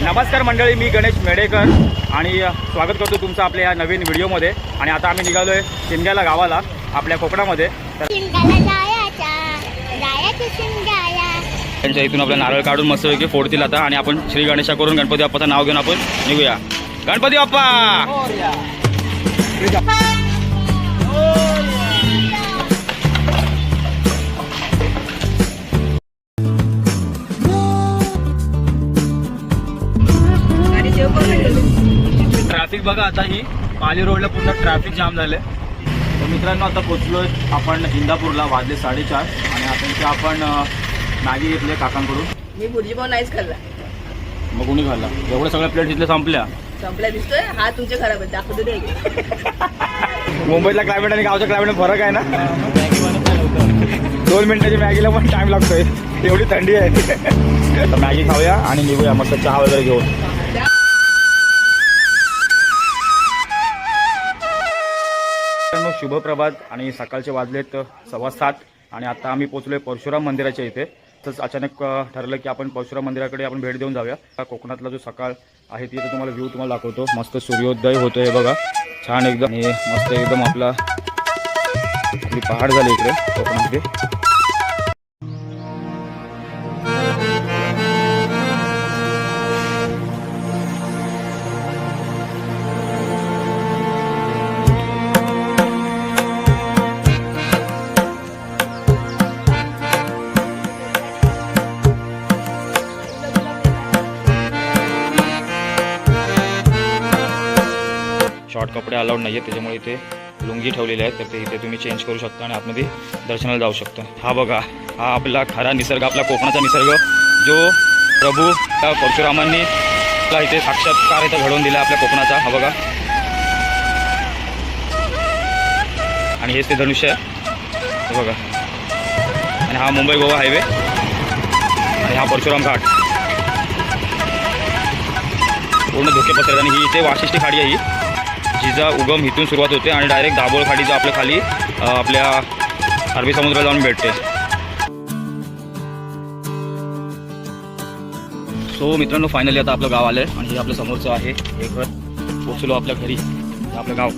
नमस्कार मंडळी, मी गणेश मेडेकर आणि स्वागत करतो तुमचं आपल्या या नवीन व्हिडिओमध्ये। आणि आता आम्ही निघालोय शिमग्याला गावाला आपल्या कोकणामध्ये। त्यांच्या इथून आपला नारळ काढून मस्तपैकी फोडतील आता आणि आपण श्री गणेशा करून गणपती बाप्पाचं नाव घेऊन आपण निघूया। गणपती बाप्पा ट्रॅफिक बघा, आता ही पाली रोडला पूर्ण ट्रॅफिक जाम झाले। तर मित्रांनो, आता पोहोचलोय आपण इंदापूरला, वाजले 4:30 आणि आता इथे आपण मॅगी घेतले काकांकडून। मी भुर्जी पाव नाहीच खाल्ला। मग कोणी खाल्ला? एवढ्या सगळ्या प्लेट इथल्या संपल्या दिसतोय। हा तुमच्या खराब आहे, दाखवतो दे। मुंबईतला क्लायमेट आणि गावच्या क्लायमेट फरक आहे ना। 2 मिनिटाची मॅगीला पण टाइम लागतोय, एवढी थंडी आहे। तर मॅगी खाऊया आणि निघूया मस्त चहा वगैरे घेऊन। शुभ प्रभात आणि सकाळचे वाजलेत 7:15 आणि आता आम्ही पोहोचलोय परशुराम मंदिराच्या इथे। तसंच अचानक ठरलं की आपण परशुराम मंदिराकडे आपण भेट देऊन जाऊया। कोकणातला जो सकाळ आहे तिथे तुम्हाला व्ह्यू तुम्हाला दाखवतो। मस्त सूर्योदय होतोय बघा, छान एकदम, आणि मस्त एकदम आपली पहाड झाली इकडे कोकणामध्ये। शॉर्ट कपडे अलाउड नाही आहेत, त्याच्यामुळे इथे लुंगी ठेवलेली आहेत, तर ते इथे तुम्ही चेंज करू शकता आणि आतमध्ये दर्शनाला जाऊ शकता। हा बघा, हा आपला खरा निसर्ग, आपला कोकणाचा निसर्ग, जो प्रभू परशुरामांनी इथे साक्षात्कार इथं घडवून दिला आपल्या कोकणाचा। हा बघा, आणि हेच ते धनुष्य आहे बघा, आणि हा मुंबई गोवा हायवे आणि हा परशुराम घाट पूर्ण धोके पसरत। आणि ही इथे वाशिष्ठी खाडी आहे, ही जिचा उगम इथून सुरुवात होते आणि डायरेक्ट दाभोळ खाडीचा आपल्या खाली आपल्या अरबी समुद्राला जाऊन भेटते। सो मित्रांनो, फायनली आता आपलं गाव आलं आहे आणि हे आपलं समोरचं आहे हे घर। पोचलो आपल्या घरी, आपलं गाव।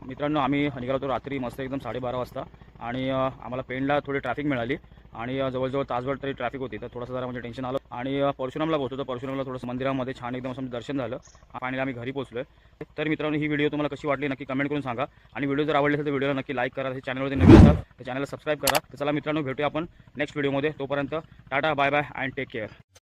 मित्रांनो, आम्ही निघालो होतो रात्री मस्त एकदम 12:30 वाजता आणि आम्हाला पेणला थोडी ट्रॅफिक मिळाली आणि जवळजवळ तासभर तरी ट्रॅफिक होती, तर थोडंसं जरा म्हणजे टेन्शन आलं आणि परशुरामला पोहोचलो। तर परशुरामला थोडंसं मंदिरामध्ये छान एकदम असं दर्शन झालं आणि आम्ही घरी पोहोचलोय। तर मित्रांनो, ही व्हिडिओ तुम्हाला कशी वाटली नक्की कमेंट करून सांगा आणि व्हिडिओ जर आवडले असेल तर व्हिडिओला नक्की लाईक करा। हे चॅनलवरती नवीन असाल तर चॅनलला सबस्क्राईब करा। तर चला मित्रांनो, भेटूया आपण नेक्स्ट व्हिडिओमध्ये। तोपर्यंत टाटा, bye bye and take care.